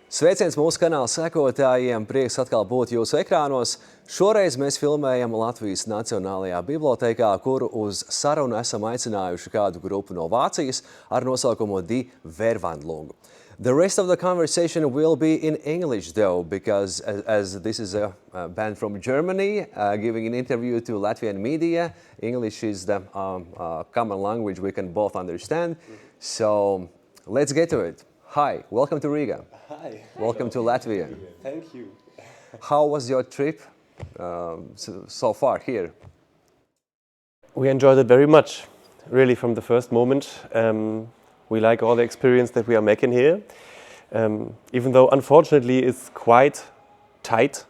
Sveiciens mūsu kanāla sekotājiem, prieks atkal būt jūsu ekrānos. Šoreiz mēs filmējam Latvijas Nacionālajā bibliotēkā, kuru uz sarunu esam aicinājuši kādu grupu no Vācijas ar nosaukumu Die Verwandlung. The rest of the conversation will be in English though, because as this is a band from Germany giving an interview to Latvian media, English is the common language we can both understand. So let's get to it. Hi, welcome to Riga. Hi. Welcome to Latvia. Thank you. How was your trip so far here? We enjoyed it very much, really, from the first moment. We like all the experience that we are making here. Even though, unfortunately, it's quite tight,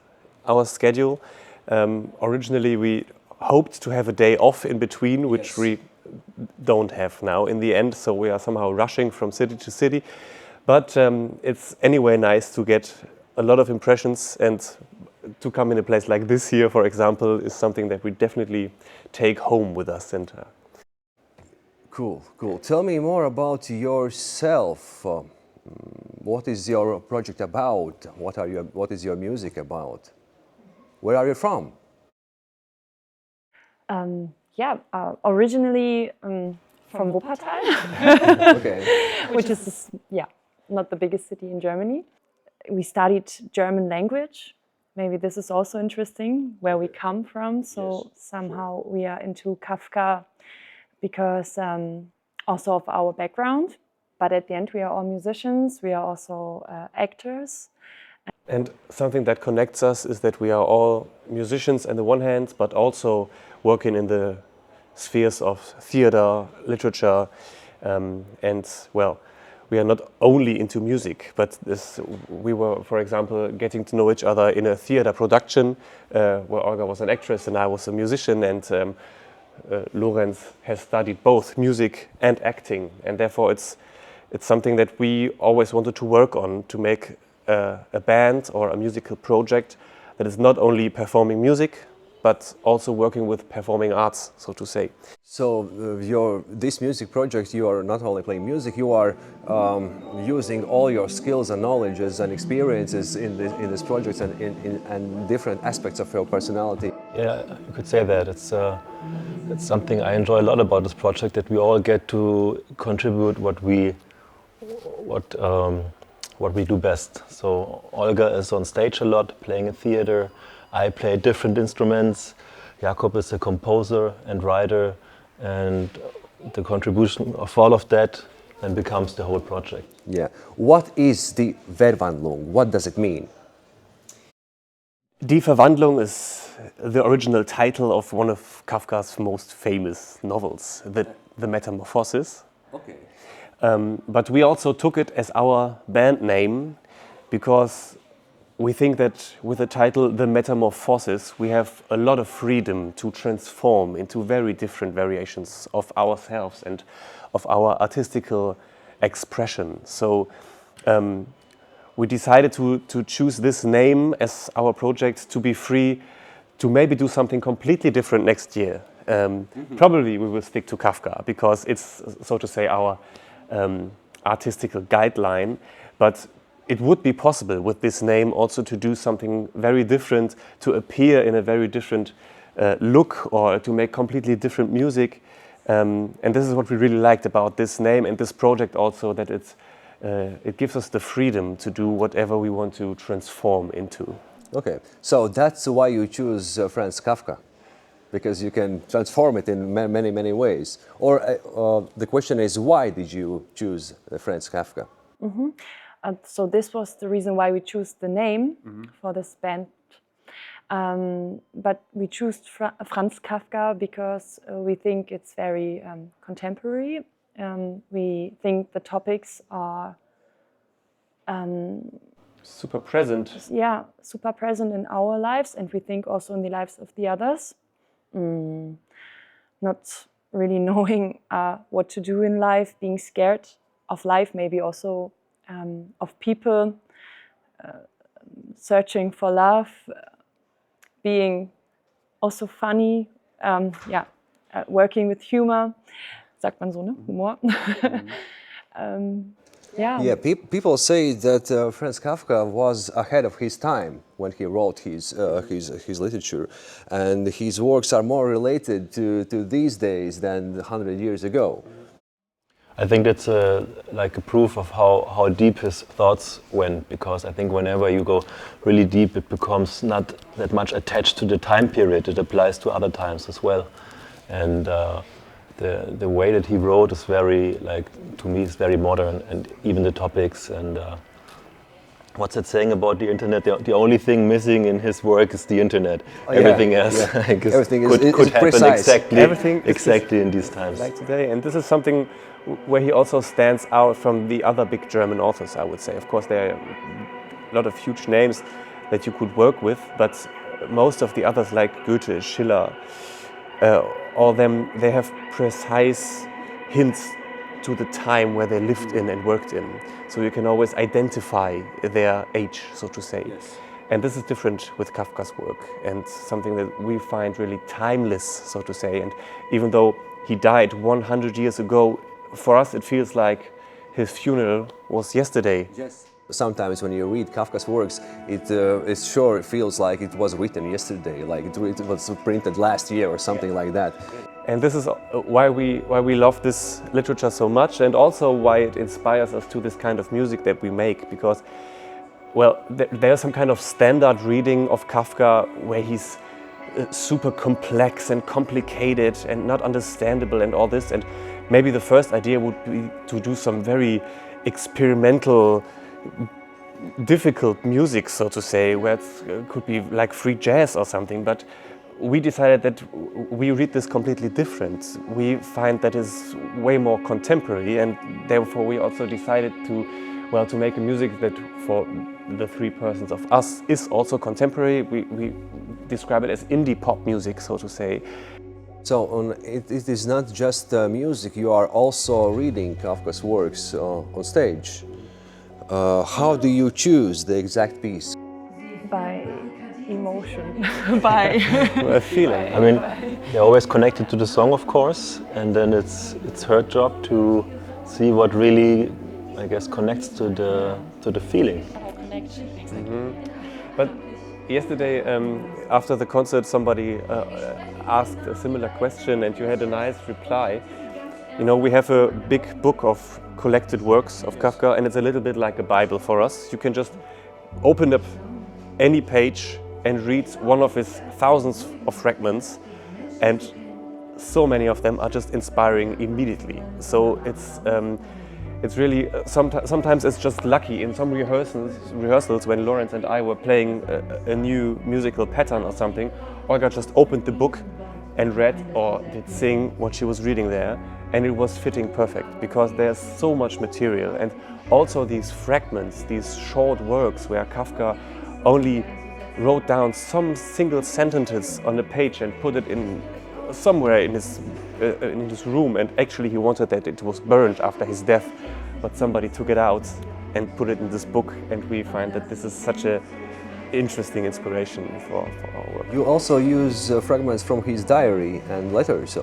our schedule. Originally, we hoped to have a day off in between, which we don't have now in the end, so we are somehow rushing from city to city. But it's anyway nice to get a lot of impressions, and to come in a place like this here, for example, is something that we definitely take home with us. And Cool. Tell me more about yourself. What is your project about? What is your music about? Where are you from? Originally from Wuppertal, Okay. which is not the biggest city in Germany. We studied German language. Maybe this is also interesting where we come from. So somehow we are into Kafka because also of our background. But at the end, we are all musicians. We are also actors. And something that connects us is that we are all musicians on the one hand, but also working in the spheres of theater, literature, and well, we are not only into music, but we were, for example, getting to know each other in a theater production where Olga was an actress and I was a musician, and Lorenz has studied both music and acting, and therefore it's something that we always wanted to work on, to make a band or a musical project that is not only performing music, but also working with performing arts, so to say. So this music project, you are not only playing music, you are using all your skills and knowledges and experiences in this project and in different aspects of your personality. Yeah, you could say that. It's something I enjoy a lot about this project, that we all get to contribute what we do best. So Olga is on stage a lot, playing in theater. I play different instruments. Jakob is a composer and writer, and the contribution of all of that then becomes the whole project. Yeah. What is the Verwandlung? What does it mean? Die Verwandlung is the original title of one of Kafka's most famous novels, The Metamorphosis. Okay. But we also took it as our band name because we think that with the title The Metamorphosis, we have a lot of freedom to transform into very different variations of ourselves and of our artistical expression. So we decided to choose this name as our project to be free to maybe do something completely different next year. Probably we will stick to Kafka because it's, so to say, our artistical guideline, but it would be possible with this name also to do something very different, to appear in a very different look, or to make completely different music. And this is what we really liked about this name and this project also, that it gives us the freedom to do whatever we want to transform into. Okay, so that's why you choose Franz Kafka, because you can transform it in many ways. Or the question is, why did you choose Franz Kafka? Mm-hmm. So this was the reason why we chose the name for this band. But we chose Franz Kafka because we think it's very contemporary. We think the topics are super present. Yeah, super present in our lives, and we think also in the lives of the others. Not really knowing what to do in life, being scared of life, maybe also of people, searching for love, being also funny, working with humor. sagt man so, ne? Humor. Yeah. Yeah, people say that Franz Kafka was ahead of his time when he wrote his literature, and his works are more related to these days than 100 years ago. I think that's like a proof of how deep his thoughts went, because I think whenever you go really deep, it becomes not that much attached to the time period. It applies to other times as well. And the way that he wrote is very, like, to me, is very modern, and even the topics and what's that saying about the internet? The only thing missing in his work is the internet. Oh, everything yeah, else yeah. I guess Everything could is happen precise. exactly in these times. Like today, and this is something where he also stands out from the other big German authors, I would say. Of course, there are a lot of huge names that you could work with, but most of the others, like Goethe, Schiller, all them, they have precise hints to the time where they lived in and worked in. So you can always identify their age, so to say. Yes. And this is different with Kafka's work, and something that we find really timeless, so to say. And even though he died 100 years ago, for us it feels like his funeral was yesterday. Yes. Sometimes when you read Kafka's works, it sure feels like it was written yesterday, like it was printed last year or something like that. And this is why we love this literature so much, and also why it inspires us to this kind of music that we make, because, well, there's some kind of standard reading of Kafka where he's super complex and complicated and not understandable and all this, and maybe the first idea would be to do some very experimental, difficult music, so to say, where it could be like free jazz or something, but we decided that we read this completely different. We find that is way more contemporary, and therefore we also decided to make a music that for the three persons of us is also contemporary. We describe it as indie pop music, so to say. So it is not just music, you are also reading Kafka's works on stage. How do you choose the exact piece? By emotion, by A feeling. I mean, they're always connected to the song, of course, and then it's her job to see what really, I guess, connects to the feeling. But yesterday, after the concert, somebody asked a similar question, and you had a nice reply. You know, we have a big book of collected works of Kafka, and it's a little bit like a Bible for us. You can just open up any page and read one of his thousands of fragments, and so many of them are just inspiring immediately. So it's really sometimes it's just lucky. In some rehearsals when Lorenz and I were playing a new musical pattern or something, Olga just opened the book and read or did sing what she was reading there, and it was fitting perfect because there's so much material. And also these fragments, these short works where Kafka only wrote down some single sentences on a page and put it in somewhere in his room, and actually he wanted that it was burned after his death, but somebody took it out and put it in this book, and we find that this is such a interesting inspiration for our work. You also use fragments from his diary and letters.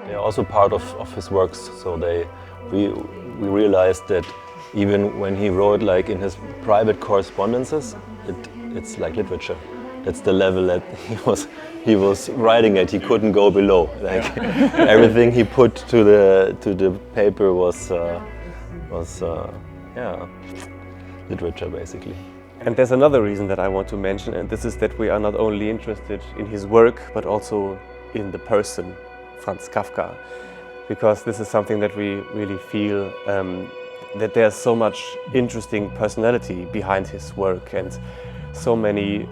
They're also part of his works, so we realized that even when he wrote like in his private correspondences, it's like literature. That's the level that he was writing at. He couldn't go below. Like everything he put to the paper was literature basically. And there's another reason that I want to mention, and this is that we are not only interested in his work, but also in the person, Franz Kafka, because this is something that we really feel that there's so much interesting personality behind his work, and so many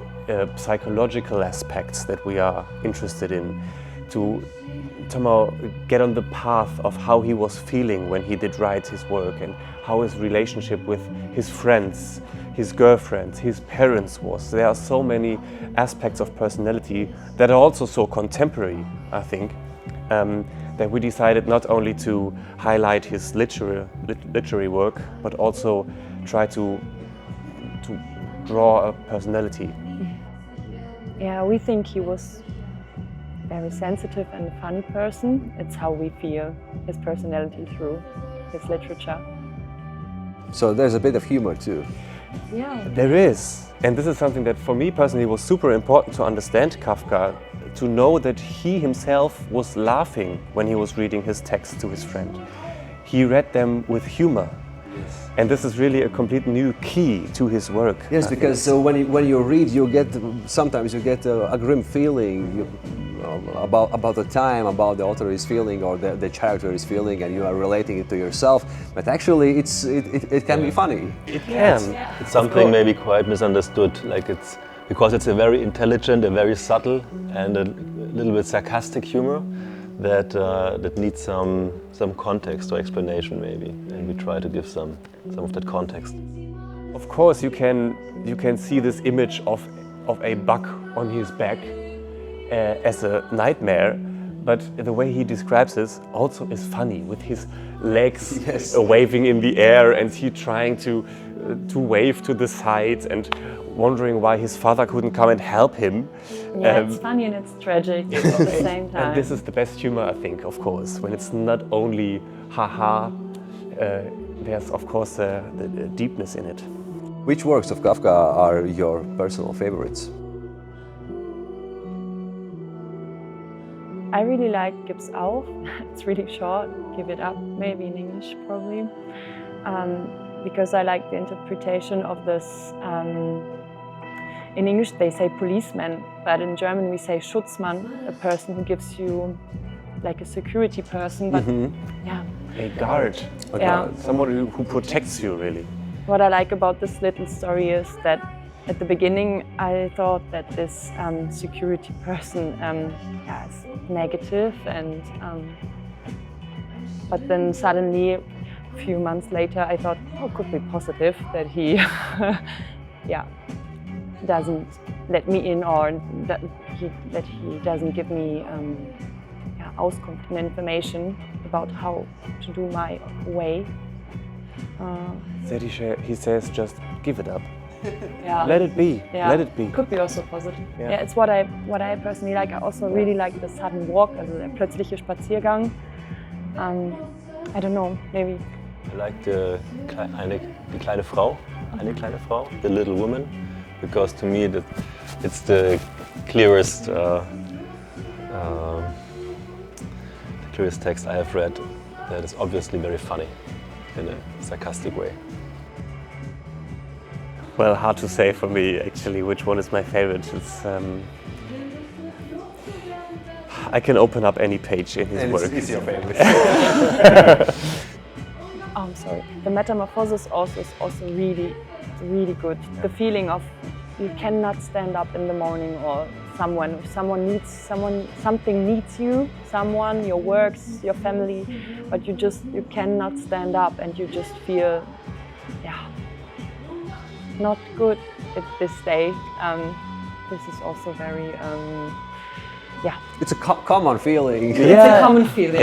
psychological aspects that we are interested in to somehow get on the path of how he was feeling when he did write his work, and how his relationship with his friends, his girlfriends, his parents was. There are so many aspects of personality that are also so contemporary, I think, that we decided not only to highlight his literary work, but also try to draw a personality. Yeah, we think he was very sensitive and a funny person. It's how we feel his personality through his literature. So there's a bit of humor too. Yeah. There is. And this is something that for me personally was super important to understand Kafka, to know that he himself was laughing when he was reading his texts to his friend. He read them with humor. Yes. And this is really a complete new key to his work. Yes, because when you read, sometimes you get a grim feeling about the time, about the author is feeling or the character is feeling, and you are relating it to yourself. But actually, it can be funny. It can. It's something maybe quite misunderstood. Like it's because it's a very intelligent, a very subtle, and a little bit sarcastic humor that needs some context or explanation maybe, and we try to give some of that context. Of course, you can see this image of a bug on his back as a nightmare, but the way he describes this also is funny, with his legs waving in the air and he trying to wave to the side and wondering why his father couldn't come and help him. Yeah, it's funny and it's tragic at the same time. And this is the best humor, I think, of course, when it's not only haha, there's of course the deepness in it. Which works of Kafka are your personal favorites? I really like Gib's Auf. It's really short, Give It Up, maybe in English probably. Because I like the interpretation of this. In English they say policeman, but in German we say Schutzmann, a person who gives you like a security person, but yeah. A guard. Somebody who protects you, really. What I like about this little story is that at the beginning I thought that this security person is negative, and but then suddenly a few months later I thought, oh, could be positive that he doesn't let me in, or that he doesn't give me Auskunft and information about how to do my way. That he says just give it up. Yeah. Let it be. Yeah. Let it be. Could be also positive. Yeah. Yeah, it's what I personally like. I also really like the sudden walk, also der plötzliche Spaziergang. I don't know, maybe. I like die kleine Frau, the little woman, because to me it's the clearest text I have read that is obviously very funny in a sarcastic way. Well, hard to say for me actually which one is my favorite. It's I can open up any page in his work. It's your favorite. Oh, I'm sorry. The Metamorphosis also is also really, really good. The feeling of you cannot stand up in the morning, or something needs you, your works, your family, but you cannot stand up, and you just feel, not good at this day. This is also very, It's a common feeling. It's a common feeling.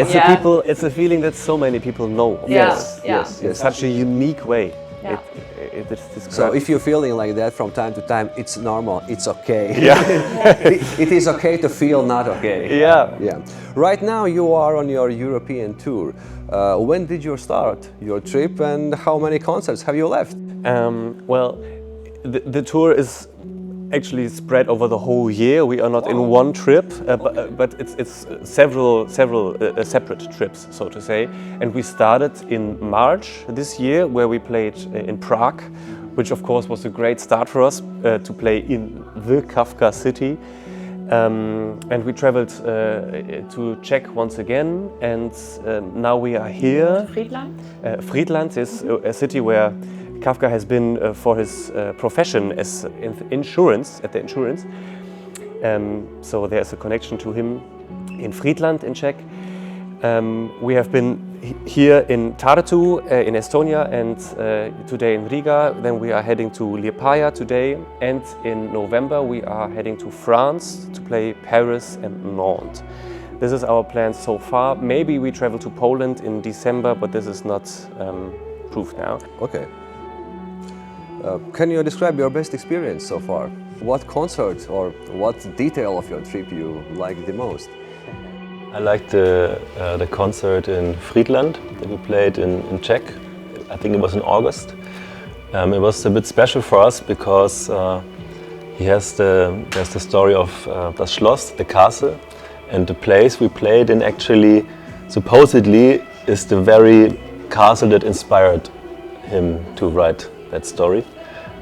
It's a feeling that so many people know. Yes. In such a unique way. Yeah. It's described. So if you're feeling like that from time to time, it's normal, it's okay. Yeah. It is okay to feel not okay. Yeah. Right now you are on your European tour. When did you start your trip, and how many concerts have you left? Well, the tour is actually spread over the whole year. We are not in one trip, but it's several separate trips, so to say. And we started in March this year, where we played in Prague, which of course was a great start for us to play in the Kafka city. And we traveled to Czech once again, and now we are here. Friedland? Friedland is a city where Kafka has been for his profession as insurance, at the insurance. So there's a connection to him in Friedland in Czech. We have been here in Tartu in Estonia, and today in Riga. Then we are heading to Liepāja today, and in November we are heading to France to play Paris and Nantes. This is our plan so far. Maybe we travel to Poland in December, but this is not proved now. Okay. Can you describe your best experience so far? What concert or what detail of your trip you liked the most? I liked the concert in Friedland that we played in Czech. I think it was in August. It was a bit special for us because there's the story of das Schloss, the castle, and the place we played in actually supposedly is the very castle that inspired him to write that story.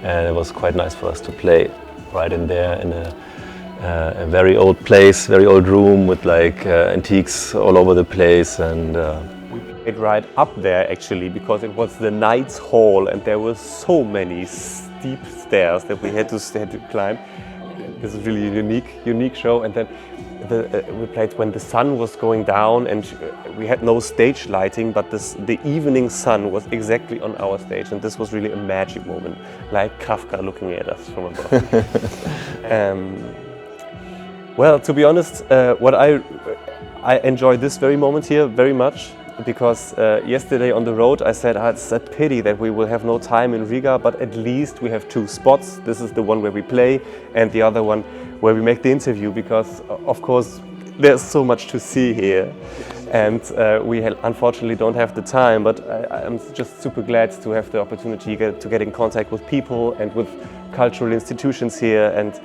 And it was quite nice for us to play right in there in a very old place, very old room with like antiques all over the place. And We played right up there actually because it was the Knights Hall and there were so many steep stairs that we had to climb. This is really a unique show. And then we played when the sun was going down and we had no stage lighting, but the evening sun was exactly on our stage, and this was really a magic moment, like Kafka looking at us from above. Well, to be honest, I enjoy this very moment here very much because yesterday on the road I said it's a pity that we will have no time in Riga, but at least we have two spots. This is the one where we play and the other one where we make the interview, because of course there's so much to see here and we unfortunately don't have the time, but I'm just super glad to have the opportunity to get in contact with people and with cultural institutions here. And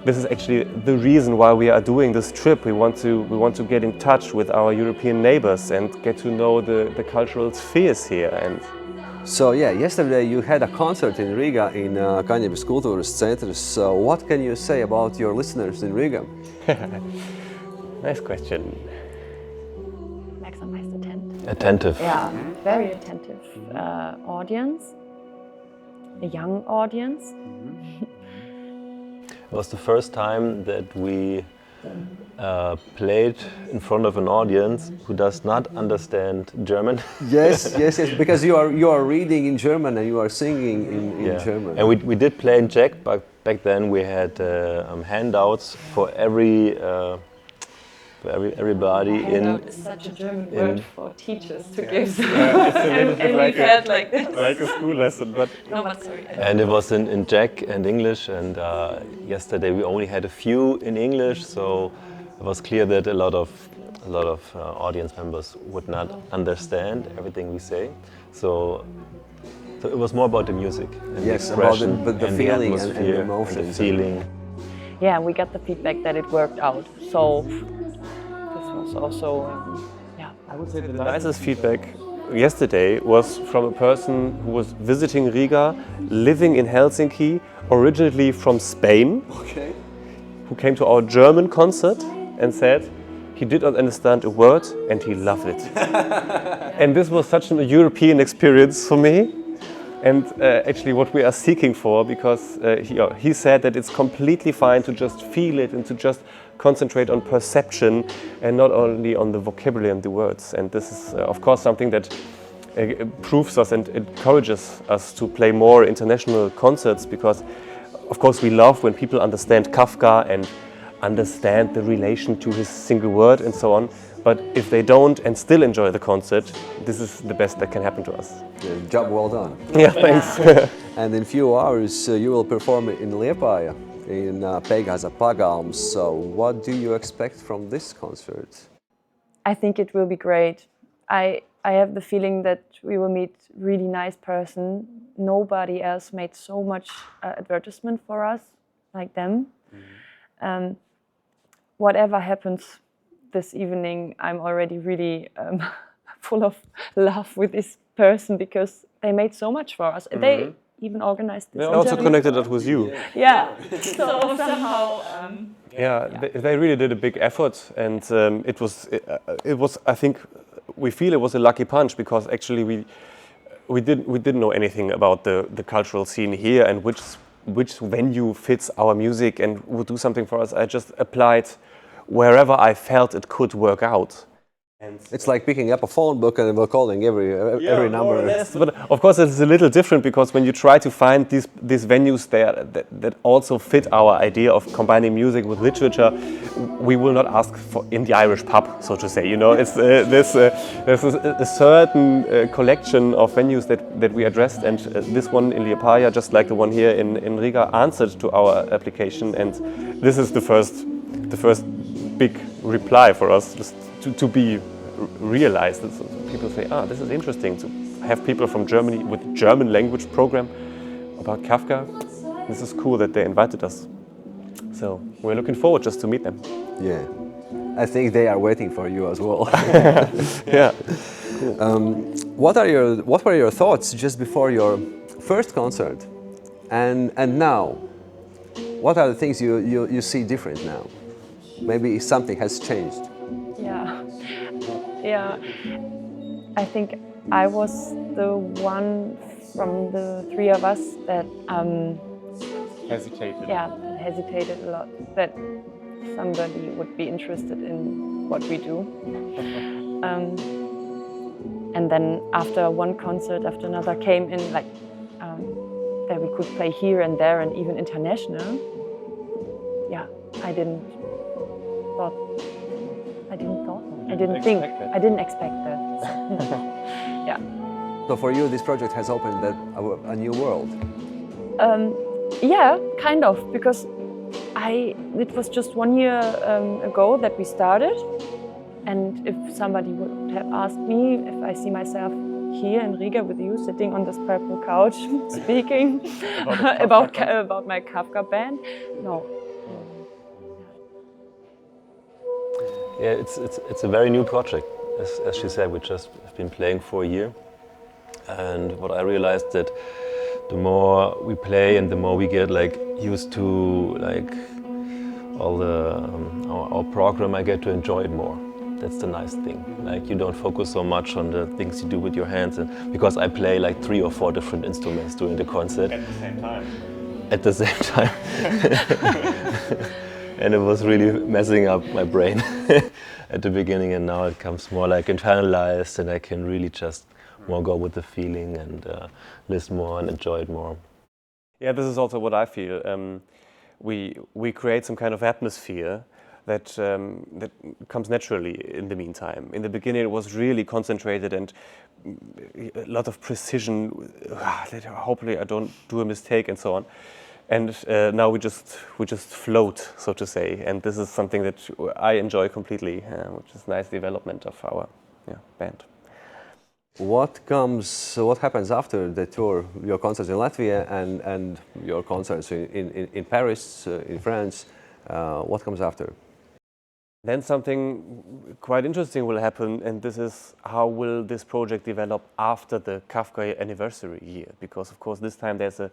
this is actually the reason why we are doing this trip. We want to get in touch with our European neighbors and get to know the cultural spheres here. And So yeah, yesterday you had a concert in Riga in Kaņepes Kultūras Centrs. So what can you say about your listeners in Riga? nice question. Max am meist attentive. attentive. Yeah, very attentive audience, a young audience. It was the first time that we played in front of an audience who does not understand German. Yes, because you are reading in German and you are singing in German. And we did play in Czech, but back then we had handouts for everybody Handout is such a German word for teachers to give. and we felt like this. Like a school lesson, but No, but sorry. And it was in Czech and English, and yesterday we only had a few in English, so it was clear that a lot of audience members would not understand everything we say. So it was more about the music and Yes, the about expression the and feeling and atmosphere the emotions. and the feeling. Yeah, we got the feedback that it worked out. So this was also, I would say the nicest feedback yesterday was from a person who was visiting Riga, living in Helsinki, originally from Spain, who came to our German concert and said he did not understand a word and he loved it. And this was such a European experience for me. And actually what we are seeking for, because he said that it's completely fine to just feel it and to just concentrate on perception and not only on the vocabulary and the words. And this is of course something that proves us and encourages us to play more international concerts, because of course we love when people understand Kafka and understand the relation to his single word and so on. But if they don't and still enjoy the concert, this is the best that can happen to us. Yeah, job well done. Yeah, thanks. And in few hours you will perform in Liepāja, in Pegaza Pagalms. So what do you expect from this concert? I think it will be great. I have the feeling that we will meet really nice person. Nobody else made so much advertisement for us like them. Whatever happens this evening, I'm already really full of love with this person, because they made so much for us. They even organized this. They also connected us with you. Yeah. So somehow. They really did a big effort, and it was. I think we feel it was a lucky punch, because actually we didn't know anything about the cultural scene here and which venue fits our music and would do something for us. I just applied wherever I felt it could work out. It's like picking up a phone book and we're calling every number. But of course, it's a little different because when you try to find these venues there that also fit our idea of combining music with literature, we will not ask for in the Irish pub, so to say. You know, it's there's a certain collection of venues that we addressed, and this one in Liepaja, just like the one here in Riga, answered to our application, and this is the first big reply for us, just to be realized. So people say, this is interesting to have people from Germany with German language program about Kafka. This is cool that they invited us. So we're looking forward just to meet them. Yeah, I think they are waiting for you as well. Yeah. Cool. What were your thoughts just before your first concert, and now? What are the things you see different now? Maybe something has changed. Yeah. I think I was the one from the three of us that Hesitated. Yeah, hesitated a lot that somebody would be interested in what we do. And then after one concert after another came in, like that we could play here and there and even international. Yeah, I didn't expect that. So, yeah. So for you, this project has opened a new world. Yeah, kind of, because it was just 1 year ago that we started, and if somebody would have asked me if I see myself here in Riga with you, sitting on this purple couch, speaking about my Kafka band, no. Yeah, it's a very new project. As she said, we just have been playing for a year, and what I realized that the more we play and the more we get used to all the our program, I get to enjoy it more. That's the nice thing. You don't focus so much on the things you do with your hands, and because I play 3 or 4 different instruments during the concert At the same time. At the same time, and it was really messing up my brain at the beginning, and now it comes more internalized, and I can really just more go with the feeling and listen more and enjoy it more. Yeah, this is also what I feel. We create some kind of atmosphere that comes naturally in the meantime. In the beginning, it was really concentrated and a lot of precision. Hopefully, I don't do a mistake and so on. And now we just float, so to say. And this is something that I enjoy completely, which is a nice development of our band. What happens after the tour, your concerts in Latvia and your concerts in Paris, in France? What comes after? Then something quite interesting will happen, and this is how will this project develop after the Kafka anniversary year? Because of course this time there's a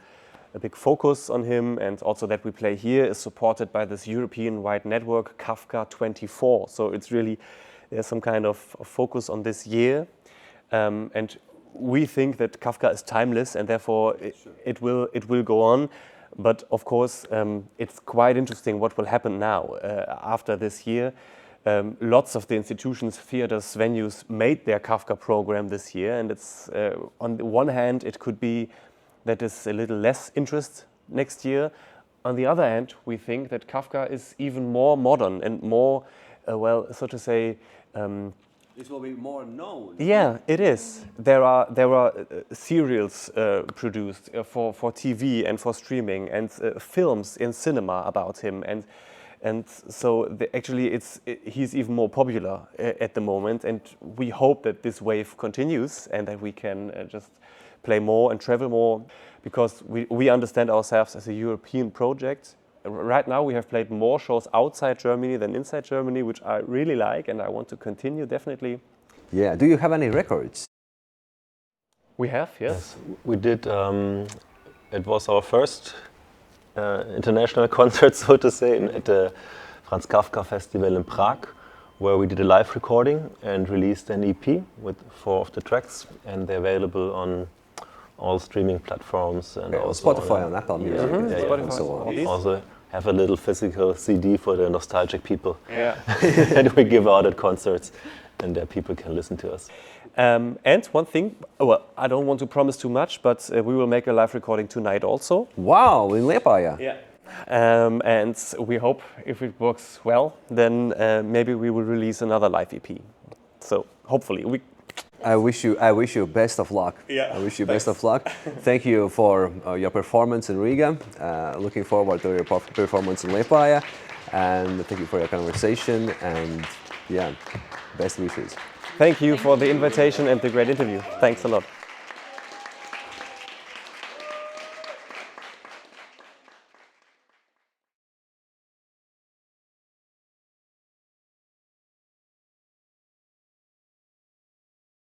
big focus on him, and also that we play here is supported by this European-wide network Kafka 24. So it's really, there's some kind of focus on this year. And we think that Kafka is timeless, and therefore it will go on. But of course, it's quite interesting what will happen now after this year. Lots of the institutions, theaters, venues made their Kafka program this year, and it's on the one hand it could be that is a little less interest next year. On the other hand, we think that Kafka is even more modern and more, so to say. This will be more known. Yeah, it is. There are serials produced for TV and for streaming, and films in cinema about him, and so actually he's even more popular at the moment, and we hope that this wave continues and that we can just play more and travel more, because we understand ourselves as a European project. Right now we have played more shows outside Germany than inside Germany, which I really like, and I want to continue definitely. Yeah, do you have any records? We have, yes. We did, it was our first international concert, so to say, at the Franz Kafka Festival in Prague, where we did a live recording and released an EP with 4 of the tracks, and they're available on all streaming platforms and also Spotify and Apple Music, and so on. Also have a little physical CD for the nostalgic people. Yeah. And we give out at concerts. and there people can listen to us. And one thing, well, I don't want to promise too much, but we will make a live recording tonight also. Wow, in Liepāja. Yeah. And we hope if it works well, then maybe we will release another live EP. So hopefully I wish you best of luck. Yeah, I wish you best of luck. Thank you for your performance in Riga. Looking forward to your performance in Liepāja. And thank you for your conversation. And yeah, best wishes. Thank you for the invitation and the great interview. Thanks a lot.